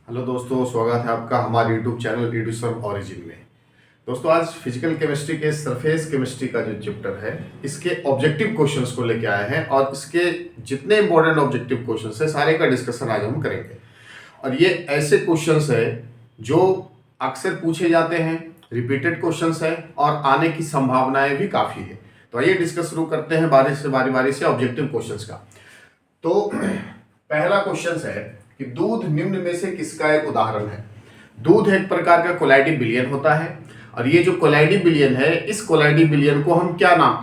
Hello दोस्तों, स्वागत है आपका हमारे यूट्यूब चैनल एडुसर्व ओरिजिन में। दोस्तों, आज फिजिकल केमिस्ट्री के सरफेस केमिस्ट्री का जो चैप्टर है इसके ऑब्जेक्टिव क्वेश्चंस को लेके आए हैं और इसके जितने इंपॉर्टेंट ऑब्जेक्टिव क्वेश्चंस है सारे का डिस्कशन आज हम करेंगे। और ये ऐसे क्वेश्चंस है जो अक्सर पूछे जाते हैं, रिपीटेड क्वेश्चंस है और आने की संभावनाएं भी काफ़ी है। तो आइए डिस्कस शुरू करते हैं बारी से ऑब्जेक्टिव क्वेश्चंस का। तो पहला क्वेश्चन है कि दूध निम्न में से किसका एक उदाहरण है। दूध एक प्रकार का कोलाइडी बिलियन होता है और ये जो कोलाइडी बिलियन है, इस कोलाइडी बिलियन को हम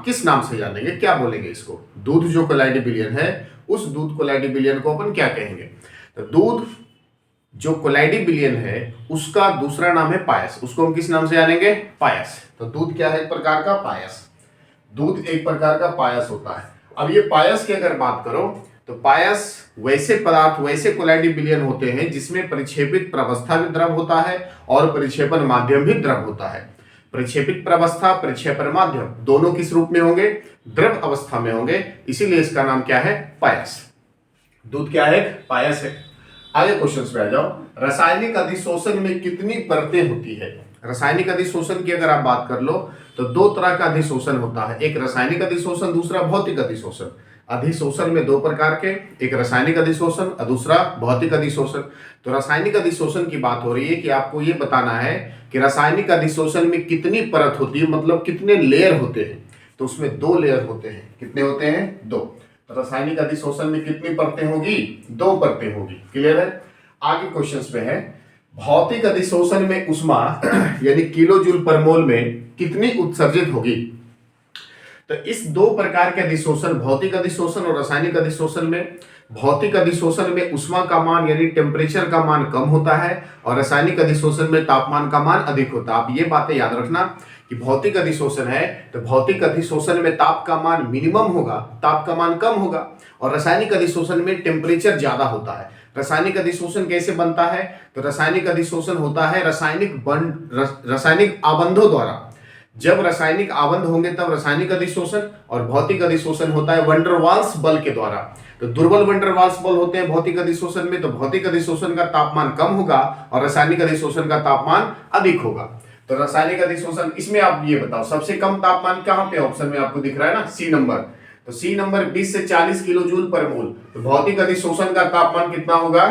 किस नाम से जानेंगे, क्या बोलेंगे इसको। दूध जो कोलाइडी बिलियन है, उस दूध कोलाइडी बिलियन को अपन क्या कहेंगे। तो दूध जो कोलाइडी बिलियन है उसका दूसरा नाम है पायस। उसको हम किस नाम से जानेंगे, पायस। तो दूध क्या है, एक प्रकार का पायस। दूध एक प्रकार का पायस होता है। अब ये पायस की अगर बात करो तो पायस वैसे पदार्थ, वैसे कोलाइडी बिलियन होते हैं जिसमें परिक्षेपित प्रवस्था भी द्रव होता है और परिक्षेपण माध्यम भी द्रव होता है। परिक्षेपित प्रवस्था, परिक्षेपण माध्यम दोनों किस रूप में होंगे, द्रव अवस्था में होंगे, इसीलिए इसका नाम क्या है, पायस। दूध क्या है, पायस है। आगे क्वेश्चन पे आ जाओ। रासायनिक अधिशोषण में कितनी परतें होती है। रासायनिक अधिशोषण की अगर आप बात कर लो तो दो तरह का अधिशोषण होता है, एक रासायनिक अधिशोषण, दूसरा भौतिक अधिशोषण। अधिशोषण में दो प्रकार के, एक रासायनिक अधिशोषण और दूसरा भौतिक अधिशोषण। तो रासायनिक अधिशोषण की बात हो रही है कि आपको ये बताना है कि रासायनिक अधिशोषण में कितनी परत होती है, मतलब कितने लेयर होते हैं। तो उसमें दो लेयर होते हैं। कितने होते हैं, दो। तो रासायनिक अधिशोषण में कितनी परतें होगी, दो परतें होगी। क्लियर है। आगे क्वेश्चन पे है, भौतिक अधिशोषण में उष्मा यानी किलो जूल पर मोल में कितनी उत्सर्जित होगी। तो इस दो प्रकार के अधिशोषण, भौतिक अधिशोषण और रासायनिक अधिशोषण में, भौतिक अधिशोषण में उष्मा का मान यानी टेम्परेचर का मान कम होता है और रासायनिक अधिशोषण में तापमान का मान अधिक होता है। आप ये बातें याद रखना कि भौतिक अधिशोषण है तो भौतिक अधिशोषण में ताप का मान मिनिमम होगा, ताप का मान कम होगा, और रासायनिक अधिशोषण में टेम्परेचर ज्यादा होता है। रासायनिक अधिशोषण कैसे बनता है, तो रासायनिक अधिशोषण होता है रासायनिक आबंधों द्वारा। जब रासायनिक आबंध होंगे तब रासायनिक अधिशोषण, और भौतिक अधिशोषण होता है वैन डर वाल्स बल के द्वारा। तो दुर्बल वैन डर वाल्स बल होते हैं भौतिक अधिशोषण में, तो भौतिक अधिशोषण का तापमान कम होगा और रासायनिक अधिशोषण का तापमान अधिक होगा। तो रासायनिक अधिशोषण, इसमें आप ये बताओ सबसे कम तापमान कहां पे, ऑप्शन में आपको दिख रहा है ना, सी नंबर। तो सी नंबर 20 से 40 किलो जूल पर मोल। तो भौतिक अधिशोषण का तापमान कितना होगा,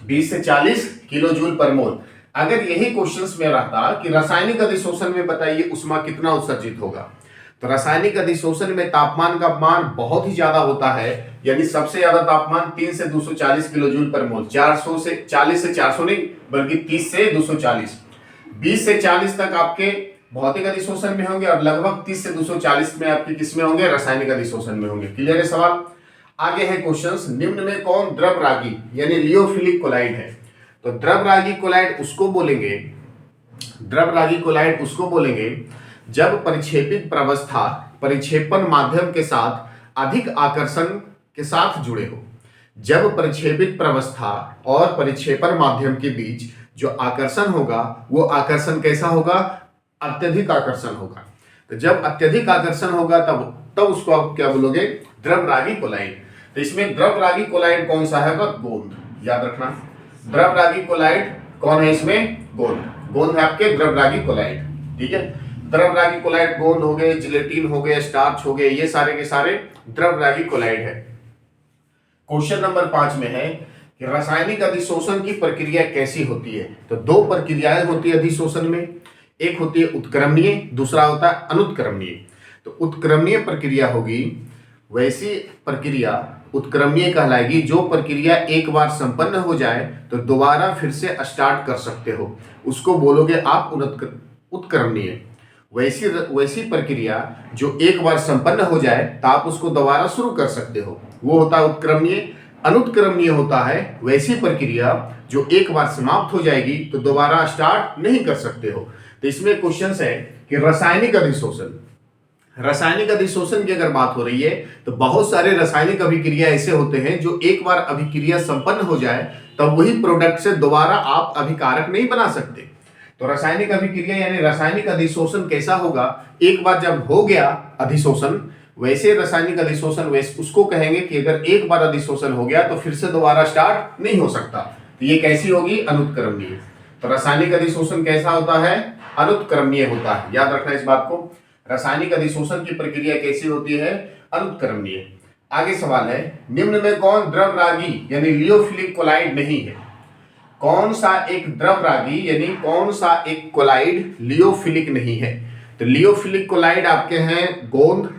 20 से 40 किलो जूल पर मोल। अगर यही क्वेश्चंस में रहता कि रासायनिक अधिशोषण में बताइए उष्मा कितना उत्सर्जित होगा, तो रासायनिक अधिशोषण में तापमान का मान बहुत ही ज्यादा होता है, यानी सबसे ज्यादा तापमान 3 से 240 किलो जूल पर मोल। 400 से 40 से 400 नहीं, बल्कि 30 से 240। 20 से 40 तक आपके भौतिक अधिशोषण में होंगे और लगभग 30 से 240 में आपके किसमें होंगे, रासायनिक अधिशोषण में होंगे। क्लियर है सवाल। आगे है क्वेश्चंस, निम्न में कौन द्रवरागी यानी लियोफिलिक कोलाइड है। तो द्रवरागी कोलाइड उसको बोलेंगे, द्रवरागी कोलाइड उसको बोलेंगे जब परिक्षेपित प्रवस्था परिक्षेपण माध्यम के साथ अधिक आकर्षण के साथ जुड़े हो। जब परिक्षेपित प्रवस्था और परिक्षेपण माध्यम के बीच जो आकर्षण होगा वो आकर्षण कैसा होगा, अत्यधिक आकर्षण होगा। तो जब अत्यधिक आकर्षण होगा तब उसको आप क्या बोलोगे, द्रवरागी कोलाइड। तो इसमें द्रवरागी कोलाइड कौन सा है, गोंद। याद रखना, द्रवरागी कोलाइड कौन है इसमें, गोंद है आपके द्रवरागी कोलाइड। ठीक है, द्रवरागी कोलाइड गोंद हो गए, जिलेटिन हो गए, स्टार्च हो गए, ये सारे के सारे द्रवरागी कोलाइड है। क्वेश्चन नंबर 5 में है कि रासायनिक अधिशोषण की प्रक्रिया कैसी होती है। तो दो प्रक्रियाएं होती है अधिशोषण में, एक होती है उत्क्रमणीय, दूसरा होता है अनुत्क्रमणीय। तो उत्क्रमणीय प्रक्रिया होगी, वैसी प्रक्रिया उत्क्रमणीय कहलाएगी जो प्रक्रिया एक बार संपन्न हो जाए तो दोबारा फिर से स्टार्ट कर सकते हो, उसको बोलोगे आप उत्क्रमणीय। वैसी प्रक्रिया जो एक बार संपन्न हो जाए तो आप उसको दोबारा शुरू कर सकते हो, वो होता है उत्क्रमणीय। अनुत्क्रमणीय होता है वैसी प्रक्रिया जो एक बार समाप्त हो जाएगी तो दोबारा स्टार्ट नहीं कर सकते हो। तो इसमें क्वेश्चन है कि रासायनिक अधिशोषण, रासायनिक अधिशोषण की अगर बात हो रही है तो बहुत सारे रासायनिक अभिक्रिया ऐसे होते हैं जो एक बार अभिक्रिया संपन्न हो जाए तब वही प्रोडक्ट से दोबारा आप अभिकारक नहीं बना सकते। तो रासायनिक अभिक्रिया यानी रासायनिक अधिशोषण कैसा होगा, एक बार जब हो गया अधिशोषण, वैसे रासायनिक अधिशोषण वैसे उसको कहेंगे कि अगर एक बार अधिशोषण हो गया तो फिर से दोबारा स्टार्ट नहीं हो सकता। तो ये कैसी होगी, अनुत्क्रमणीय। तो रासायनिक अधिशोषण कैसा होता है, अनुत्क्रमणीय होता है। याद रखना इस बात को, रासायनिक अधिशोषण की प्रक्रिया कैसी होती है, अनुत्क्रमणीय। आगे सवाल है, निम्न में कौन द्रवरागी यानी लियोफिलिक कोलाइड नहीं है। कौन सा एक द्रवरागी यानी कौन सा एक कोलाइड लियोफिलिक नहीं है। तो लियोफिलिक कोलाइड आपके हैं गोंद,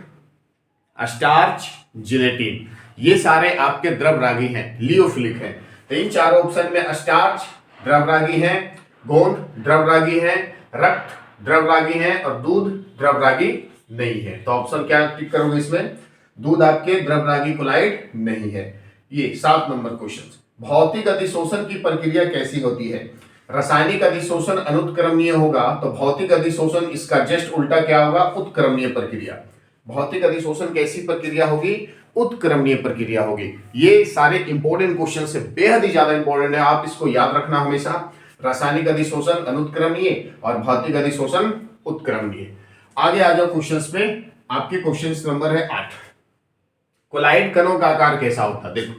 स्टार्च, जिलेटिन, ये सारे आपके द्रवरागी हैं, लियोफिलिक हैं। तो इन चारों ऑप्शन में स्टार्च द्रवरागी हैं, गोंद द्रवरागी हैं, रक्त द्रवरागी हैं और दूध द्रवरागी नहीं है। तो ऑप्शन क्या टिक करोगे इसमें, दूध आपके द्रवरागी कोलाइड नहीं है। ये 7 नंबर क्वेश्चन। भौतिक अधिशोषण की प्रक्रिया कैसी होती है। रासायनिक अधिशोषण अनुत्क्रमणीय होगा, तो भौतिक अधिशोषण इसका जस्ट उल्टा क्या होगा, उत्क्रमणीय प्रक्रिया। भौतिक अधिशोषण कैसी प्रक्रिया होगी, उत्क्रमणीय प्रक्रिया होगी। ये सारे इंपॉर्टेंट क्वेश्चन से बेहद ही ज्यादा इंपॉर्टेंट है, आप इसको याद रखना हमेशा। रासायनिक अधिशोषण अनुत्क्रमणीय और भौतिक अधिशोषण उत्क्रमणीय। आगे आ जाओ क्वेश्चंस पे। आपके क्वेश्चन नंबर है 8। कोलाइड कणों का आकार कैसा होता है। देखो,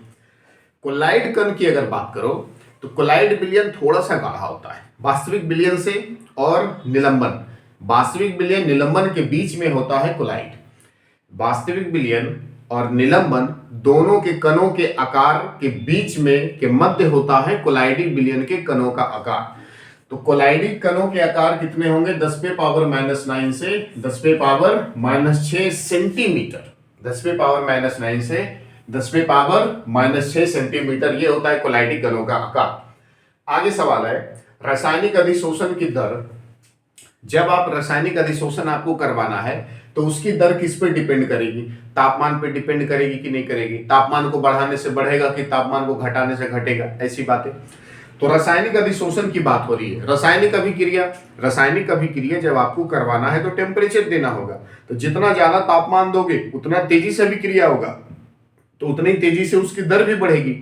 कोलाइड कण की अगर बात करो तो कोलाइड विलयन थोड़ा सा गाढ़ा होता है वास्तविक विलयन से, और निलंबन, वास्तविक विलयन निलंबन के बीच में होता है कोलाइड। वास्तविक विलयन और निलंबन दोनों के कणों के आकार के बीच में के मध्य होता है कोलाइडी विलयन के कणों का आकार। तो कोलाइडी कणों के आकार कितने होंगे, 10⁻⁹ से 10⁻⁻6 सेंटीमीटर। 10⁻⁹ से 10⁻⁻6 सेंटीमीटर, ये होता है कोलाइडी कणों का आकार। आगे सवाल है, रासायनिक अधिशोषण की दर। जब आप रासायनिक अधिशोषण आपको करवाना है तो उसकी दर किस पे डिपेंड करेगी, तापमान पे डिपेंड करेगी कि नहीं करेगी। तापमान को बढ़ाने से बढ़ेगा कि तापमान को घटाने से घटेगा, ऐसी बातें। तो रासायनिक अधिशोषण की बात हो रही है। रासायनिक अभिक्रिया जब आपको करवाना है तो टेम्परेचर देना होगा। तो जितना ज्यादा तापमान दोगे उतना तेजी से अभिक्रिया होगा, तो उतनी तेजी से उसकी दर भी बढ़ेगी।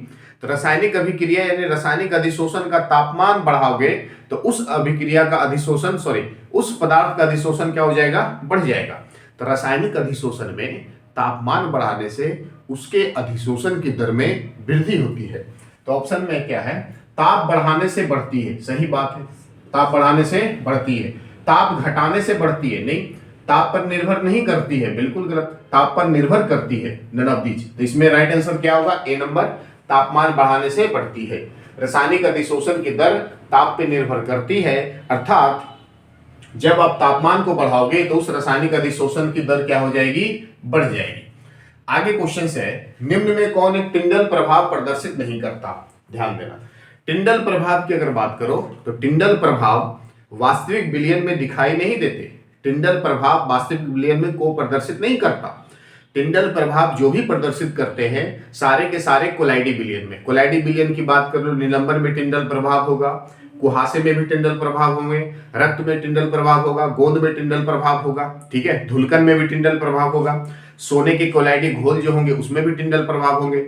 तो रासायनिक अभिक्रिया यानी रासायनिक अधिशोषण का तापमान बढ़ाओगे तो उस अभिक्रिया का अधिशोषण उस पदार्थ का अधिशोषण क्या हो जाएगा, बढ़ जाएगा। तो रासायनिक अधिशोषण में तापमान बढ़ाने से उसके अधिशोषण की दर में वृद्धि होती है। तो ऑप्शन में क्या है, ताप बढ़ाने से बढ़ती है, सही बात है। ताप बढ़ाने से बढ़ती है, ताप घटाने से बढ़ती है नहीं, ताप पर निर्भर नहीं करती है, बिल्कुल गलत, ताप पर निर्भर करती है, नन ऑफ दीज। तो इसमें राइट आंसर क्या होगा, ए नंबर, तापमान बढ़ाने से बढ़ती है। रासायनिक अधिशोषण की दर ताप पर निर्भर करती है, अर्थात जब आप तापमान को बढ़ाओगे तो उस रासायनिक अधिशोषण की दर क्या हो जाएगी, बढ़ जाएगी। आगे क्वेश्चन है, निम्न में कौन एक टिंडल प्रभाव प्रदर्शित नहीं करता। ध्यान देना, टिंडल प्रभाव की अगर बात करो तो टिंडल प्रभाव वास्तविक विलयन में दिखाई नहीं देते। टिंडल प्रभाव वास्तविक विलयन में को प्रदर्शित नहीं करता। टिंडल प्रभाव जो भी प्रदर्शित करते हैं सारे के सारे कोलाइडी विलयन में। कोलाइडी विलयन की बात कर लो, निलंबन में टिंडल प्रभाव होगा, कुहासे में भी टिंडल प्रभाव होंगे, रक्त में टिंडल प्रभाव होगा, गोंद में टिंडल प्रभाव होगा, ठीक है, धुलकन में भी टिंडल प्रभाव होगा, सोने के कोलाइडी घोल जो होंगे उसमें भी टिंडल प्रभाव होंगे।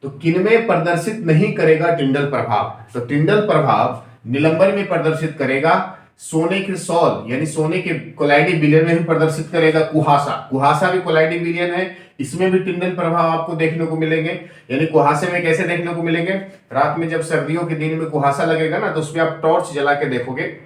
तो किनमें प्रदर्शित नहीं करेगा टिंडल प्रभाव, तो टिंडल प्रभाव निलंबन में प्रदर्शित करेगा, सोने के सॉल यानी सोने के कोलाइडी विलयन में भी प्रदर्शित करेगा, कुहासा भी कोलाइडी विलयन है, इसमें भी टिंडल प्रभाव आपको देखने को मिलेंगे। यानी कुहासे में कैसे देखने को मिलेंगे, रात में जब सर्दियों के दिन में कुहासा लगेगा ना तो उसमें आप टॉर्च जला के देखोगे,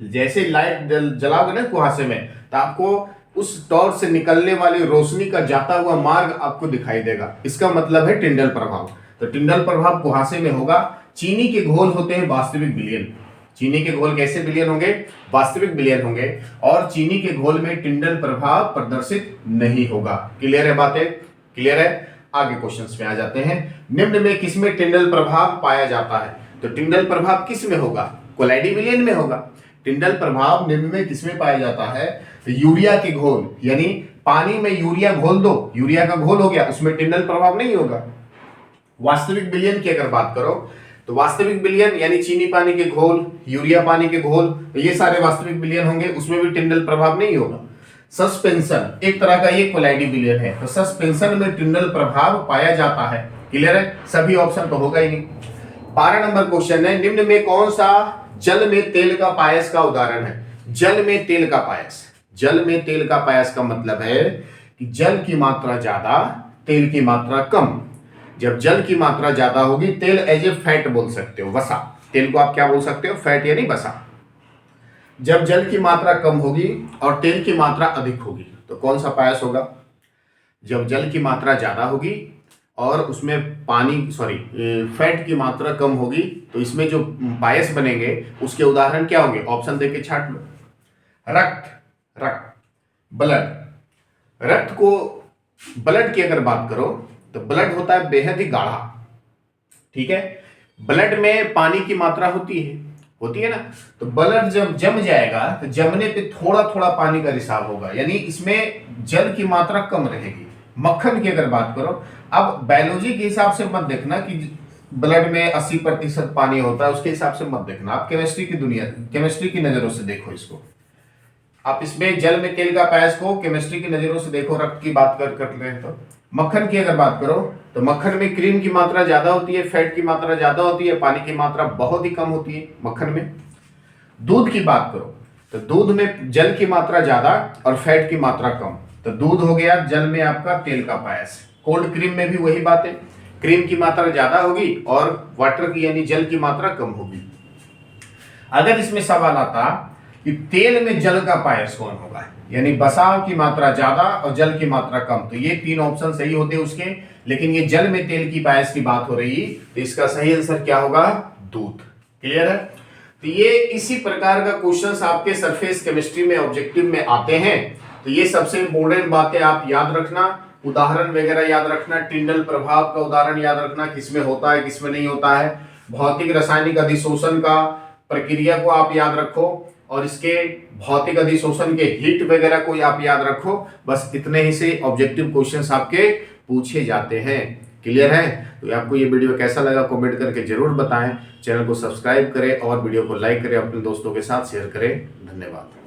जैसे लाइट जलाओगे ना कुहासे में तो आपको उस टॉर्च से निकलने वाली रोशनी का जाता हुआ मार्ग आपको दिखाई देगा, इसका मतलब है टिंडल प्रभाव। तो टिंडल प्रभाव कुहासे में होगा। चीनी के घोल होते हैं वास्तविक विलयन। चीनी के घोल कैसे विलयन होंगे, वास्तविक विलयन होंगे, और चीनी के घोल में टिंडल प्रभाव प्रदर्शित नहीं होगा। क्लियर है बातें, क्लियर है। आगे क्वेश्चंस में आ जाते हैं, निम्न में किसमें टिंडल प्रभाव पाया जाता है। तो टिंडल प्रभाव किस में होगा, कोलाइडी विलयन में होगा। टिंडल प्रभाव निम्न में किसमें पाया जाता है, तो यूरिया के घोल, यानी पानी में यूरिया घोल दो, यूरिया का घोल हो गया, उसमें टिंडल प्रभाव नहीं होगा। वास्तविक विलयन की अगर बात करो तो वास्तविक विलयन यानी चीनी पानी के घोल, यूरिया पानी के घोल, ये सारे वास्तविक विलयन होंगे, उसमें भी टिंडल प्रभाव नहीं होगा। सस्पेंशन एक तरह का ये कोलाइडी विलयन है, तो सस्पेंशन में टिंडल प्रभाव पाया जाता है। क्लियर है, सभी ऑप्शन तो होगा ही नहीं। 12 नंबर क्वेश्चन है, निम्न में कौन सा जल में तेल का पायस का उदाहरण है। जल में तेल का पायस, जल में तेल का पायस का मतलब है कि जल की मात्रा ज्यादा, तेल की मात्रा कम। जब जल की मात्रा ज्यादा होगी, तेल एज ए फैट बोल सकते हो, वसा, तेल को आप क्या बोल सकते हो, फैट यानी वसा। जब जल की मात्रा कम होगी और तेल की मात्रा अधिक होगी तो कौन सा पायस होगा? जब जल की मात्रा ज्यादा होगी और उसमें फैट की मात्रा कम होगी तो इसमें जो पायस बनेंगे उसके उदाहरण क्या होंगे? ऑप्शन देके छाट लो। रक्त, रक्त, ब्लड। रक्त को, ब्लड की अगर बात करो तो ब्लड होता है बेहद ही गाढ़ा, ठीक है। ब्लड में पानी की मात्रा होती है ना, तो ब्लड जब जम जाएगा तो जमने पे थोड़ा थोड़ा पानी का रिसाव होगा, यानी इसमें जल की मात्रा कम रहेगी। मक्खन की अगर बात करो, अब बायोलॉजी के हिसाब से मत देखना कि ब्लड में 80% पानी होता है, उसके हिसाब से मत देखना, आप केमिस्ट्री की नजरों से देखो इसको। आप इसमें जल में तेल का पायस को केमिस्ट्री की नजरों से देखो, रक्त की बात कर रहे हैं तो। मक्खन की अगर बात करो तो मक्खन में क्रीम की मात्रा ज्यादा होती है, फैट की मात्रा ज्यादा होती है, पानी की मात्रा बहुत ही कम होती है मक्खन में। दूध की बात करो तो दूध में जल की मात्रा ज्यादा और फैट की मात्रा कम, तो दूध हो गया जल में आपका तेल का पायस। कोल्ड क्रीम में भी वही बात है, क्रीम की मात्रा ज्यादा होगी और वाटर की यानी जल की मात्रा कम होगी। अगर इसमें सवाल आता कि तेल में जल का पायस कौन होगा, यानी बसाव की मात्रा ज्यादा और जल की मात्रा कम, तो ये 3 ऑप्शन सही होते उसके, लेकिन ये जल में तेल की पायस की बात हो रही, तो इसका सही आंसर क्या होगा? दूध। क्लियर है? तो ये इसी प्रकार का क्वेश्चंस आपके सरफेस केमिस्ट्री में ऑब्जेक्टिव में आते हैं। तो ये सबसे इंपोर्टेंट बातें आप याद रखना, उदाहरण वगैरह याद रखना, टिंडल प्रभाव का उदाहरण याद रखना, किसमें होता है किसमें नहीं होता है, भौतिक रासायनिक अधिशोषण का प्रक्रिया को आप याद रखो, और इसके भौतिक अधिशोषण के हिट वगैरह को आप याद रखो। बस इतने ही से ऑब्जेक्टिव क्वेश्चंस आपके पूछे जाते हैं। क्लियर है? तो आपको ये वीडियो कैसा लगा कमेंट करके जरूर बताएं, चैनल को सब्सक्राइब करें और वीडियो को लाइक करें, अपने दोस्तों के साथ शेयर करें। धन्यवाद।